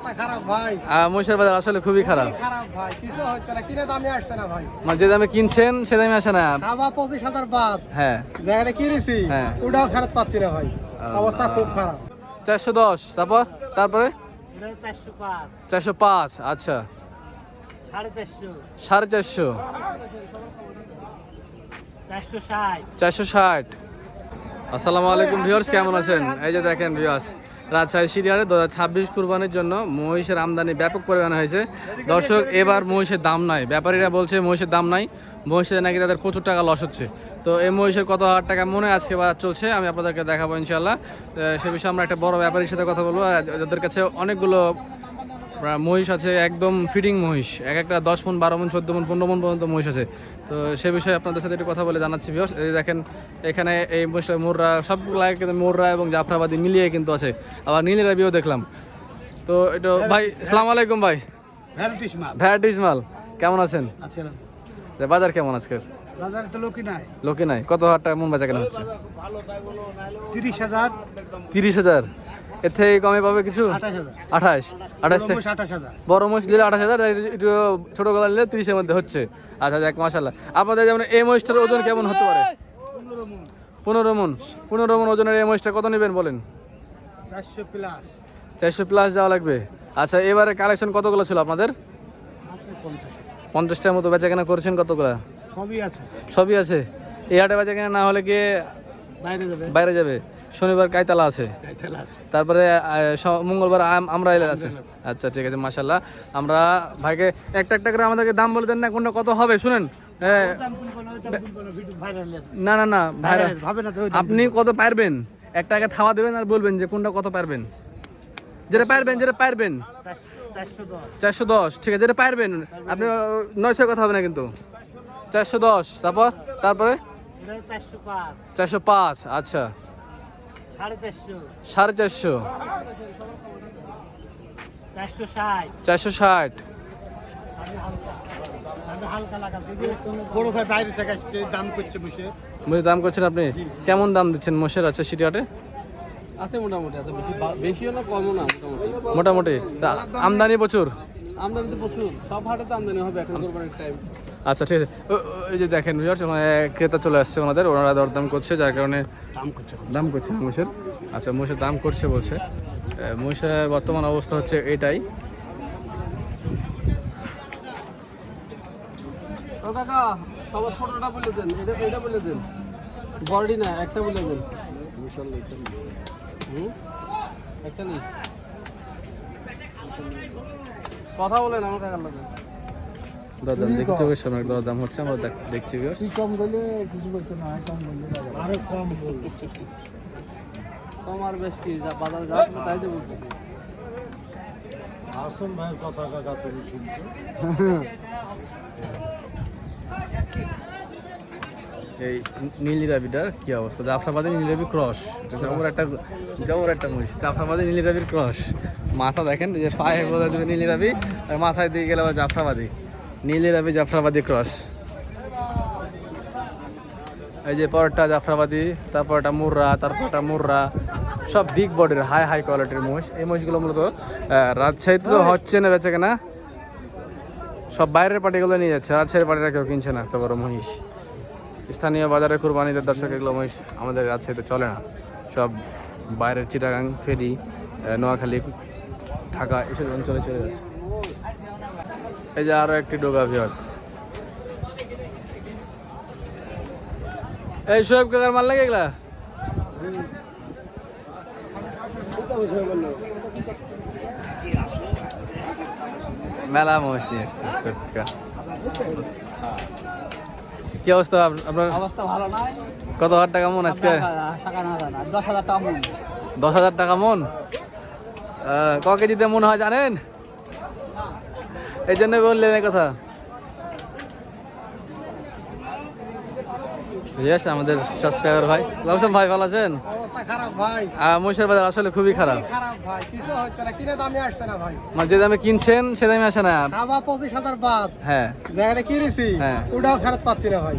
অবস্থা খারাপ ভাই। মহিষের বাজার আসলে খুবই খারাপ। খারাপ ভাই, কিছু হচ্ছে না, কিনে দামে আসছে না ভাই। মানে যে দামে কিনছেন সে দামে আসে না। খাওয়া 25,000 বাদ, হ্যাঁ যেখানে কিনেছি হ্যাঁ। ওটাও খারাপ পাচ্ছি না ভাই, অবস্থা খুব খারাপ। 410, তারপরে 405, 405, আচ্ছা 450, 450, 460, 460। আসসালামু আলাইকুম ভিউয়ার্স, কেমন আছেন? এই যে দেখেন ভিউয়ার্স, রাজশাহী শিডিয়ারে 2026 কুরবানির জন্য মহিষের আমদানি ব্যাপক পরিমাণে হয়েছে। দর্শক, এবার মহিষের দাম নাই, ব্যাপারীরা বলছে মহিষের দাম নাই, মহিষের নাকি তাদের প্রচুর টাকা লস হচ্ছে। তো এই মহিষের কত হাজার টাকা মনে আজকে বাজার চলছে আমি আপনাদেরকে দেখাবো ইনশাল্লাহ। সে বিষয়ে আমরা একটা বড় ব্যাপারীর সাথে কথা বলবো, যাদের কাছে অনেকগুলো মহিষ আছে, একদম ফিডিং মহিষ, একটা 10 মণ, 12 মণ, 14 মণ, 15 মণ পর্যন্ত মহিষ আছে। তো সে বিষয়ে আপনাদের সাথে একটু কথা বলে জানাচ্ছি ভিউয়ার্স। এই দেখেন এখানে এই মহিষটা মুররা, সবগুলো কিন্তু মুররা এবং জাফরাবাদী মিলিয়ে কিন্তু আছে, আবার নীল রাবিও দেখলাম। তো এটা ভাই, আসসালামু আলাইকুম ভাই। ভ্যারাইটিস মাল, কেমন আছেন? বাজার কেমন আজকের? বাজারে তো লোকই নাই। লোকে নাই, কত হাজার টাকা মন বেচা কেনা হচ্ছে? 30,000, 30,000। এর থেকে কমে পাবে কিছু? 28, 28,000। বড় মহিষ নিলে 28,000, একটু ছোট গলা নিলে 30-এর মধ্যে হচ্ছে। আচ্ছা যাক, মাশাআল্লাহ। আপনাদের যেমন এই মহিষটার ওজন কেমন হতে পারে? 15 মণ। 15 মণ ওজনের এই মহিষটা কত নেবেন বলেন? 400 প্লাস। 400 প্লাস যাওয়া লাগবে। আচ্ছা, এবারে কালেকশন কতগুলো ছিল আপনাদের? আছে 50। 50টার মতো বেচা কেনা করেছেন? কতগুলো? সবই আছে। সবই আছে। এই হাটে বেচা কেনা না হলে কি বাইরে যাবে? শনিবার কাইতালা আছে, তারপরে মঙ্গলবার আমরা এলে আছে। আচ্ছা ঠিক আছে, মাশাআল্লাহ। আমরা ভাইকে একটা একটা করে আমাদেরকে দাম বলে দেন না, কোনটা কত হবে শুনেন। না না না ভাইরা, আপনি কত পারবেন একটা আগে থাওয়া দেবেন আর বলবেন যে কোনটা কত পারবেন, যেটা পারবেন 410। ঠিক আছে, যেটা পারবেন আপনি, 900 কথা হবে না কিন্তু। 410, তারপরে 405, আচ্ছা 450, 460। বড় ভাই বাইরে থেকে আসছে, দাম করছে মোষের। দাম করছেন আপনি? কেমন দাম দিচ্ছেন মোষের? আছে সিটি হাটে আছে মোটামুটি, এত বেশিও না কমও না, মোটামুটি। আমদানি প্রচুর? আমদানি তো প্রচুর, সব হাটে তো আমদানি হবে এখন কোরবানির টাইম। আচ্ছা ঠিক আছে। এই যে দেখেন ভিউয়ার্স, ক্রেতা চলে আসছে ওনাদের, ওনারা দরদাম করছে, যার কারণে দাম করছে মোষের। আচ্ছা, মোষের দাম করছে বলছে। মোষের বর্তমান অবস্থা হচ্ছে এটাই। ও কাকা, সবার ছোটটা বলে দেন, এটা বলে দেন, বড়ি না, একটা বলে দেন। একটা নেই, কথা বলেন আমার কাকার লাগে। দরদাম দেখি, চোখের সামনে দরদাম হচ্ছে, আমরা দেখছি ভিউয়ার্স। কম বলে কিছু বলছো না, কম বললে আরো কম বল। কম আর বেশি, যা বাজারে যা তাই দেবো। আসুন ভাইয়ের কথা কাকা তুমি শুনছো। এই নীলি রাবিটার কি অবস্থা? জাফরাবাদী নীলি রাবি ক্রস, জবর একটা মহিষ। জাফরাবাদী নীলি রাবির ক্রস, মাথা দেখেন, যে পায়ে বোঝা দেবে নীলি রাবি, আর মাথায় দিয়ে গেলে আবার জাফরাবাদী। নীলি রাবি জাফরাবাদী ক্রস। এই যে পরটা জাফরাবাদী, তারপরটা মুর্রা, তারপরটা মুর্রা, সব বিগ বডির হাই কোয়ালিটির মহিষ। এই মহিষগুলো মূলত রাজশাহীতে তো হচ্ছে না বেচে কেনা, সব বাইরের পার্টিগুলো নিয়ে যাচ্ছে, রাজশাহীর পার্টিরা কেউ কিনছে না এত বড় মহিষ। স্থানীয় বাজারে কুরবানিদের দর্শক এগুলো মহিষ আমাদের রাজশাহীতে চলে না, সব বাইরের চিটাগাং, ফেরি, নোয়াখালী, ঢাকা এসব অঞ্চলে চলে যাচ্ছে। এই যে আরো একটি ডোগা ভিউয়ার্স। এই শোয়েব কাকার মাল লাগে এগুলা? মেলা মহিষ নিয়ে এসছে শোয়েব কাকা। কি অবস্থা আপনার? অবস্থা ভালো নয়। কত হাজার টাকা মন আজকে? 10,000 টাকা মন। 10,000 টাকা মন? ক কেজিতে মন হয় জানেন? এই জন্য বললেন এই কথা। আমাদের সাবস্ক্রাইবার ভাই, লালসান ভাই, ভালো আছেন? অবস্থা খারাপ ভাই। মহিষের বাজার আসলে খুবই খারাপ। খারাপ ভাই, কিছু হচ্ছে না, কিনে দামে আসছে না ভাই। মানে যে দামে কিনছেন সে দামে আসে না। খাওয়া 25,000 বাদ, হ্যাঁ, যেখানে কিনেছি হ্যাঁ। ওটাও খারাপ পাচ্ছি না ভাই,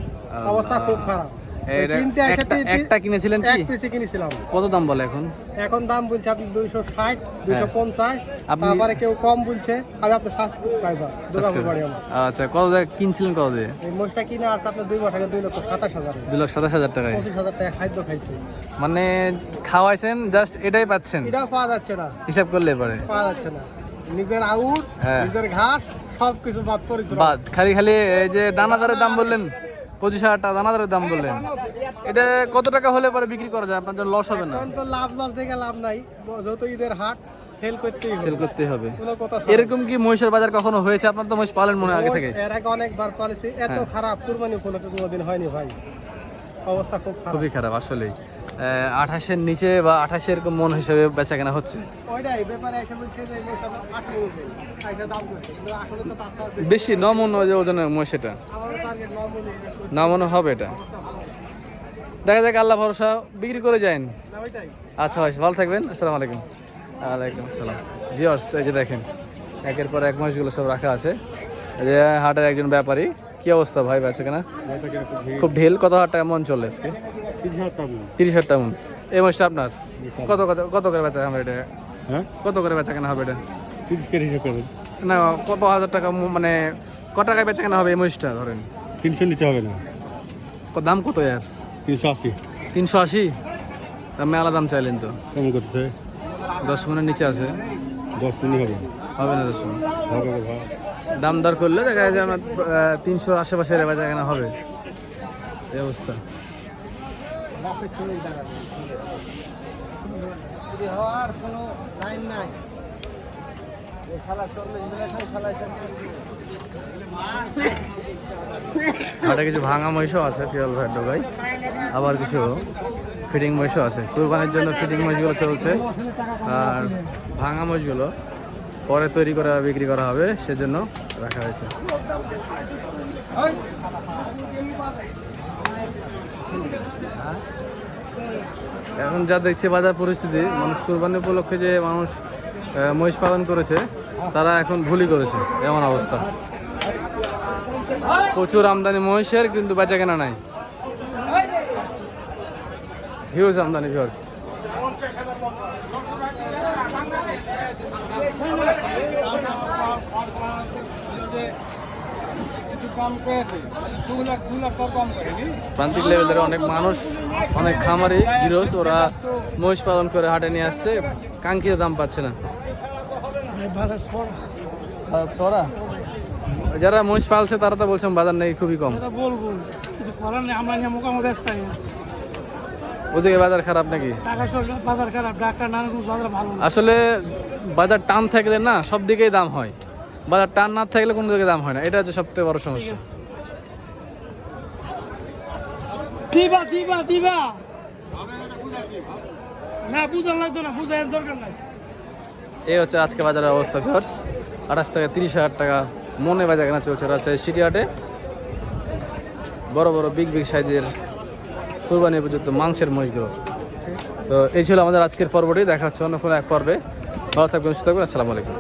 অবস্থা খুব খারাপ। এটা কিনতে আসে একটা কিনেছিলেন কি? এক পিসে কিনেছিলাম। কত দাম বলে এখন? এখন দাম বলছে আপনি 260, 250, আপনি- তারপরে কেউ কম বলছে, আমি আপনার শাস্তি পাইবা দুর্গাপুর বাড়ি আমার। আচ্ছা, কত দিয়ে কিনছিলেন, কত দিয়ে? এই মোষটা কিনে আছে আপনার 2 মাস আগে 2,27,000, 2,27,000 টাকায়। 25,000 টাকা খাদ্য খাইছে। মানে খাওয়াইছেন, জাস্ট এটাই পাচ্ছেন, এটাও পাওয়া যাচ্ছে না, হিসাব করলে পারে পাওয়া যাচ্ছে না। নিজের আউট, হ্যাঁ। নিজের ঘাস সবকিছু বাদ পরিশ্রম। বাদ, খালি খালি এই যে দানাদারের দাম বললেন 25,000 টাকা দানাদারের দাম বললেন, এটা কত টাকা হলে পরে বিক্রি করা যায়? আপনার জন্য লস হবে না? এখন তো লাভ দেখে লাভ নাই, যত ঈদের হাট সেল করতেই হবে। সেল করতে হবে। কোনো কথা এরকম কি মহিষের বাজার কখনো হয়েছে? আপনার তো মহিষ পালেন মনে হয় আগে থেকে। এর আগে অনেকবার পলিসি এত হ্যাঁ। খারাপ কুরবানি উপলক্ষে কোনোদিন হয়নি ভাই, অবস্থা খুব খারাপ। খুবই খারাপ আসলে। 28-এর নিচে বা 28 এরকম মন হিসেবে বেচা কেনা হচ্ছে। ওইটাই ব্যাপারে এসে বলছে যে মোটা 8 মন একটা দাম করছে, কিন্তু আসলে তো তার থেকে বেশি 9 মন ওজনের মহিষ, এটা আমাদের টার্গেট 9 মন। 9 মনে হবে এটা। দেখা যাক, আল্লাহ ভরসা, বিক্রি করে যান। না ওইটাই। আচ্ছা ভাই, ভালো থাকবেন। আসসালামু আলাইকুম। ওয়ালাইকুম আসসালাম। ভিউয়ার্স, এই যে দেখেন একের পর এক মহিষগুলো সব রাখা আছে। এই যে হাটের একজন ব্যাপারী। কি অবস্থা ভাই বেচা কেনা? খুব ঢিল। কত হাজার টাকা মন চলে আজকে? 30,000 টাকা মন। এই মহিষটা আপনার কত কত কত করে বেচা কেনা হবে এটা? হ্যাঁ, কত করে বেচা কেনা হবে এটা? 30 কেজি হিসাব করেন। না, কত হাজার টাকা মানে কত টাকায় বেচা কেনা হবে এই মহিষটা? ধরেন 300 নিচে হবে না। দাম কত এর? 380 380। মেলা দাম চাইলেন তো। কেমন করতেছে? 10 মনের নিচে আছে। 10 মিনিট হবে। হবে না 10 মন। হবে রে ভাই। দাম দর করলে দেখা যায় যে আমার 300 আশেপাশে বেচা কেনা হবে। এই অবস্থা। বাপে ছেড়েই দাঁড়াবে। যদি হওয়ার কোনো লাইন নাই, এই শালা 40 মিনিট খালি শালাইছেন। হাটে কিছু ভাঙা মহিষও আছে পিওল ভাইয়ের ডোগায়, আবার কিছু ফিডিং মহিষও আছে। কুরবানির জন্য ফিডিং মহিষগুলো চলছে, আর ভাঙা মহিষগুলো পরে তৈরি করে বিক্রি করা হবে, সেজন্য রাখা হয়েছে। এখন যা দেখছি বাজার পরিস্থিতি, মানুষ কুরবানি উপলক্ষে যে মানুষ মহিষ পালন করেছে, তারা এখন ভুলই করেছে, এমন অবস্থা। প্রচুর আমদানি মহিষের, কিন্তু বেচা কেনা নাই। হিউজ আমদানি ভিউয়ার্স। প্রান্তিক লেভেলের অনেক মানুষ, অনেক খামারি গৃহস্থ, ওরা মহিষ পালন করে হাটে নিয়ে আসছে, কাঙ্ক্ষিত দাম পাচ্ছে না। ছড়া যারা মহিষ পালছে তারা তো বলছেন বাজার নেই, খুবই কম। বলবো কিছু করার নেই, আমরা নিয়ে মোকামো ব্যস্ত। ওদিকে বাজার খারাপ নাকি? ঢাকা শহর বাজার খারাপ, ঢাকা নারায়ণগঞ্জ বাজার ভালো না। আসলে বাজার টান থাকলে না সব দিকেই দাম হয়, বাজার টান না থাকলে কোনো দিকে দাম হয় না, এটা হচ্ছে সবথেকে বড় ঠিক সমস্যা। আছে, দিবা দিবা দিবা না, বুঝার লাগতো না, বুঝার দরকার নাই। এই হচ্ছে আজকে বাজারের অবস্থা ভিউয়ার্স। 28 থেকে 30,000 টাকা মনে বেচা কেনা চলছে রাজশাহী সিটি হাটে। বড় বড় বিগ সাইজের কুরবানি উপযুক্ত মাংসের মহিষগুলো। তো এই ছিল আমাদের আজকের পর্বটি, দেখা হচ্ছে অন্য কোনো এক পর্বে। ভালো থাকবেন, সুস্থ থাকবেন। আসসালামু আলাইকুম।